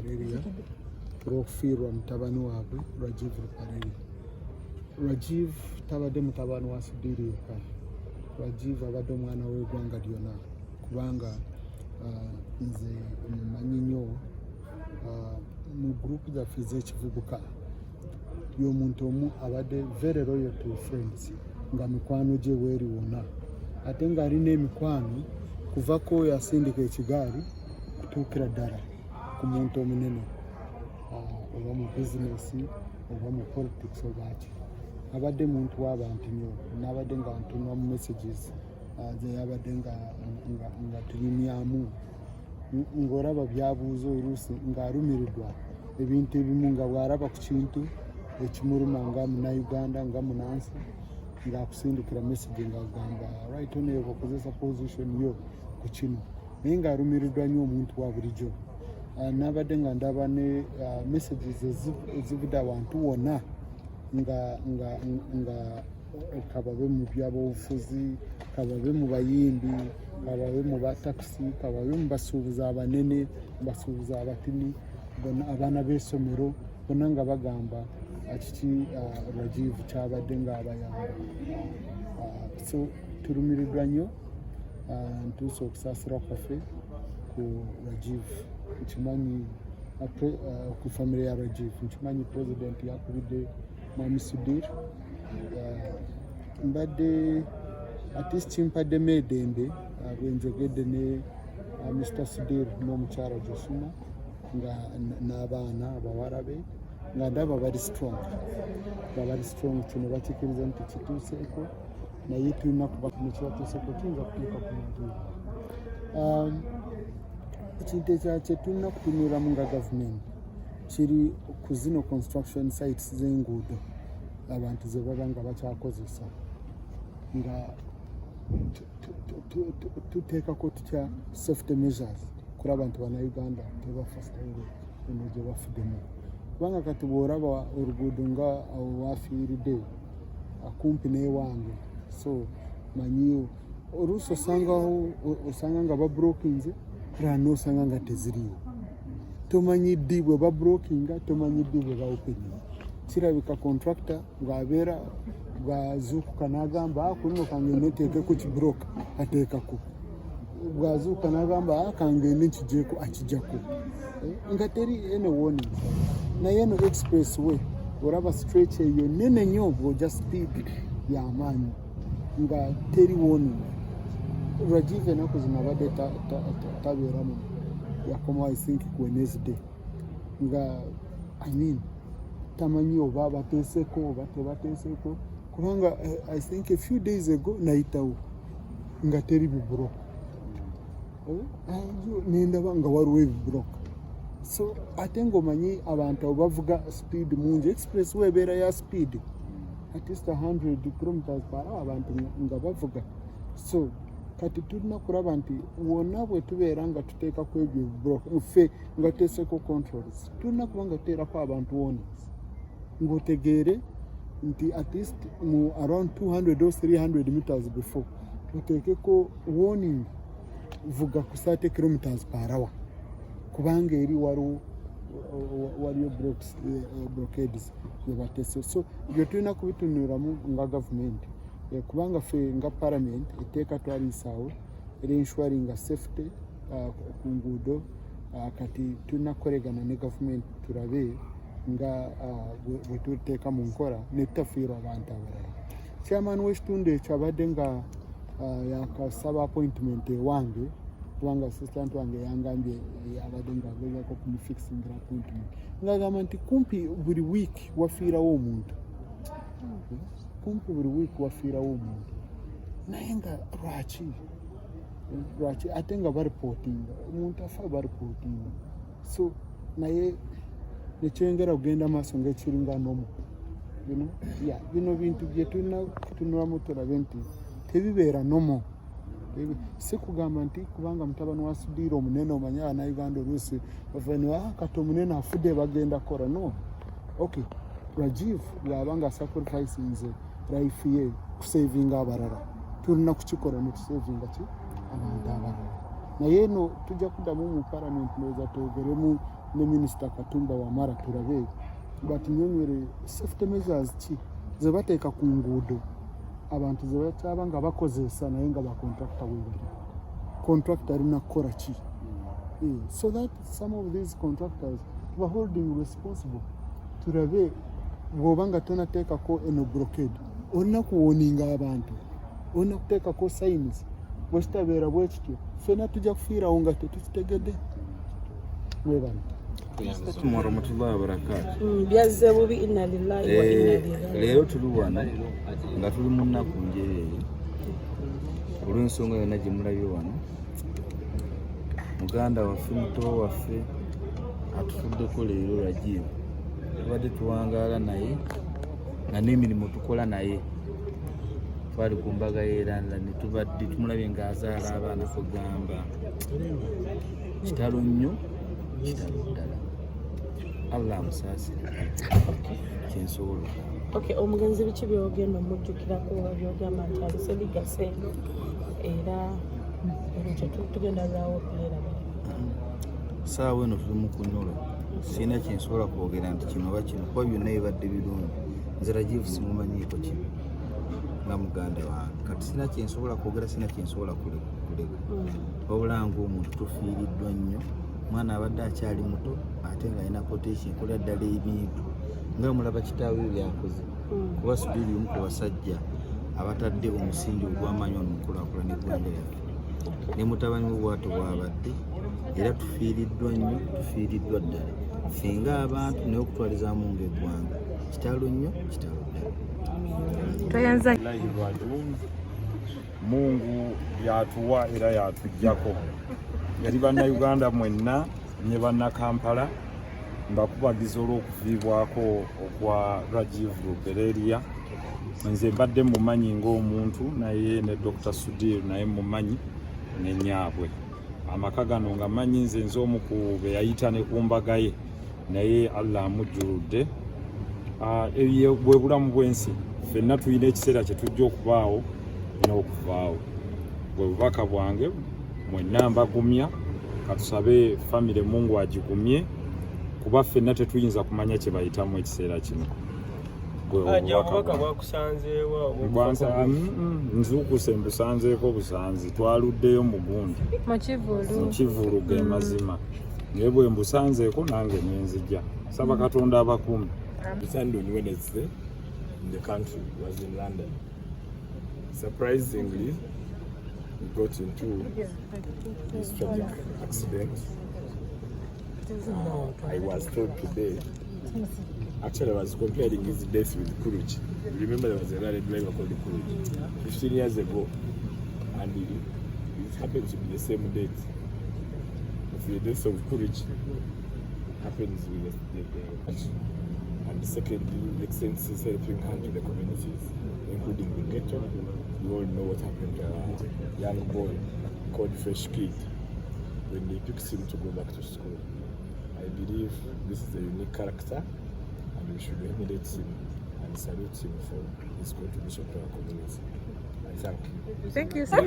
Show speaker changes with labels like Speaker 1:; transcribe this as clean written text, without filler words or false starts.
Speaker 1: Ruparelia olw'okufiirwa mutabani waabwe Rajiv Ruparelia. Rajiv tabadde mutabani wa Sudhir yekka. Rajiv abadde omwana w'eggwanga lyonna kubanga nze mmanyi nnyo mu gurupu zaffe ez'ekivubuka y'omuntu omu abadde very loyal to friends nga mikwano gye weeri wonna ate ng'alina emikwano kuvako yasindika ekigaali kutuukira ddala ku muntu omunene oba mu bizinesi oba mu politics obaki abadde muntu w'abantu nnyo n'abadde nga ntuma mu messages ze yabadde nga tunyumyamu ng'olaba byabuuza oluusi ng'alumiriddwa ebintu ebimu nga bw'alaba ku kintu ekimuluma nga munnauganda nga munansi ng'akusindikira message ng'agamba right honorable okozesa position yo ku kino naye ng'alumiriddwa nnyo omuntu wa bulijjo n'abadde nga ndaba ne messages ezivudde abantu wonna nga kababe mu byabufuzi kababe mu bayimbi kababe mu batakisi kababe mu basuubuzi abanene basuubuzi abatini abaana b'essomero bonna nga bagamba kiki Rajiv kyabadde ng'abayamba so tulumiriddwa nnyo ntuuse okusaasira kwaffe ku Rajiv nkimanyi ku famire ya Rajiv nkimanyi president yakubidde Mwami Sudhir mbadde atleast kimpaddemu eddembe bwenjogedde ne Mr. Sudhir n'omukyala Josuma nga n'abaana abawala be nga ndaba bali strong kino bakikiriza nti kituuseeko naye tulina kuba kino kibatuuseeko kiyinza kutuuka ku muntu ekintu ekyakye tulina kutunuulamu nga gavumenti kiri ku zino construction sites z'enguudo abantu ze baba nga bakyakozesa nga tuteekako tutya safety measures kulaba nti bannayuganda tebafa sitayiro eno gye bafuddemu kubanga kati bw'olaba oluguudo nga wafiiridde akumpi n'ewange so manyiyo oluusi osanga nga babrokinze era n'osanga nga teziriyo tomanyi ddi bwe babrokinga tomanyi ddi bwe baopeninga kirabika contractor bw'abeera bwazuukuka n'agamba kulino kange neteekeku kibroka ateekako bwazuuka n'agamba kangende nkigyeko akijjako nga teri ene warning naye eno expressway olaba stretch eyo nene nnyo bw'ojja speed y'amaanyi nga teri warning Rajiv ennaku zino abadde tabeeramu yakomawo I think ku Wednesday nga tamanyi oba bateeseko oba tebateeseko kubanga I think a few days ago nayitawo nga teri bibroka nendaba nga waliwo ebibroka so ate ng'omanyi abantu abo bavuga speed mungi expressway ebeera ya speed at least 100 km/h abantu nga bavuga so kati tulina kulaba nti wonna bwe tubeera nga tuteekako ebyo ebibroka ffe nga tuteeseko controls tulina kuba nga tuteerako abantu warnings ng'otegeere nti at least mu around 200 or 300 meters before oteekeko warning vuga ku 30 km/h kubanga eri waliyo blockades byebateese so byo tulina kubitunuulamu nga gavumenti kubanga ffe nga parliament etteeka twaliisaawo era ensuring safety ku nguudo kati tulina kukolegana ne gavumenti tulabe nga bwe tuteeka mu nkola ne tutafiirwa abantu abalala chairman w'ekitundu ekyo abadde nga yakasaba appointment ewange kubanga assistant wange yangambye abadde ng'agezaako kumufixingira appointment ng'agamba nti kumpi buli week wafiirawo omuntu naye nga lwaki ate nga baripotinga omuntu afa baripotinga so naye nekyengera kugenda maaso ng'ekiringa nomu bino bintu bye tulina kutunulamu tulabe nti tebibeera nomo si kugamba nti kubanga mutabani wa Sudhir omunene omanyi Abannayuganda oluusi bavaniwa kati omunene afudde bagenda kora no okay Rajiv bw'aba nga sacrificinze life ye kusavinga abalala tulina kukikola ne tusavinga ki abantu abalala naye eno tujja kuddamu mu parliament noza twogeremu ne Minisita Katumba Wamala tulabe batunyonywere safety measures ki ze bateeka ku nguudo abantu ze bakyaba nga bakozesa naye nga bakontrakta weebali contractor alina kukola ki so that some of these contractors were holding responsible tulabe bw'oba nga tonateekako eno blockade olina kuwoninga abantu olina kuteekako sayins bwekitabeera bwe kityo ffenna tujja kufiirawo nga tetukitegedde webana
Speaker 2: warahmatullahi wabarakatuh.
Speaker 3: Byazze bubi inna lillahi wa inna ilaihi raji'un.
Speaker 2: Leero tuli wano nga tuli mu nnaku njereere olw'ensonga yonna gye mulabye wano muganda waffe muto waffe atufuddeko leero Rajivu tubadde tuwangaala naye nga n'emirimu tukola naye twali ku mbaga y'eranda ne tubadde tumulabye ng'azaala abaana kugamba kitalo nnyo kitalo ddala Allah amusaasire kyensobola.
Speaker 3: Okay, omugenzi biki byogenda omujjukirako byogamba nti alise bigase era ekyo tugenda lwawo okuleera
Speaker 2: saawa eno tuli mu kunyolwa sirina kyensobola kwogera nti kino oba kino kuba byonna bibadde birungi nze Rajivu simumanyiiko kino nga muganda wange kati sirina kyensobola kwogera sirina kyensobola kulega wabula ng'omuntu tufiiriddwa nnyo omwana abadde akyali muto ate ng'alina potential enkola ddala ebintu nga mulaba kitaawe byakoze kuba Subiri omu ku basajja abatadde omusingi ogw'amaanyi wano mu nkulaakulana eggwanga lyaffe ne mutabani we bw'atyo bw'abadde era tufiiriddwa nnyo tufiiriddwa ddala ffe ng'abantu naye okutwalizaamu ng'eggwanga kitalo nnyo kitalo ddala.
Speaker 4: Mungu yatuwa era yatujjako yali bannayuganda mwenna ne bannakampala mbakubagiza olw'okuviibwako okwa Rajivu Lubereria. Nze mbadde mumanyi ng'omuntu naye ne Dr. Sudhir naye mumanyi ne nyaabwe amaka gano nga manyi nze omu ku be yayita ne ku mbaga ye naye Allah amujjuludde. Bwe bulamu bw'ensi ffenna tulina ekiseera kye tujja okubaawo n'okuvaawo bwe bubaka bwange mwenna mbagumya katusabe famire Mungu agigumye kuba ffenna tetuyinza kumanya kye bayitamu ekiseera kino. Nzuukuse mbusanzeeko busanzi twaluddeyo mu gundi mu Kivulu ge mazima naye bwe mbusanzeeko nange nenzija saba Katonda abakuumi.
Speaker 5: Sunday on Wednesday, the country was in London. Surprisingly, we got into this tragic accident. I was told today, actually I was comparing his death with Kuruchi. Remember there was a rally driver called Kuruchi 15 years ago, and it happened to be the same date. The death of Kuruchi happens with the and secondly, the sense is helping hand to the communities, including the ghetto. We all know what happened to a young boy called Fresh Kid when they picked him to go back to school. I believe this is a unique character and we should emulate him and salute him for his contribution to our community. Thank you.
Speaker 3: Thank you, sir.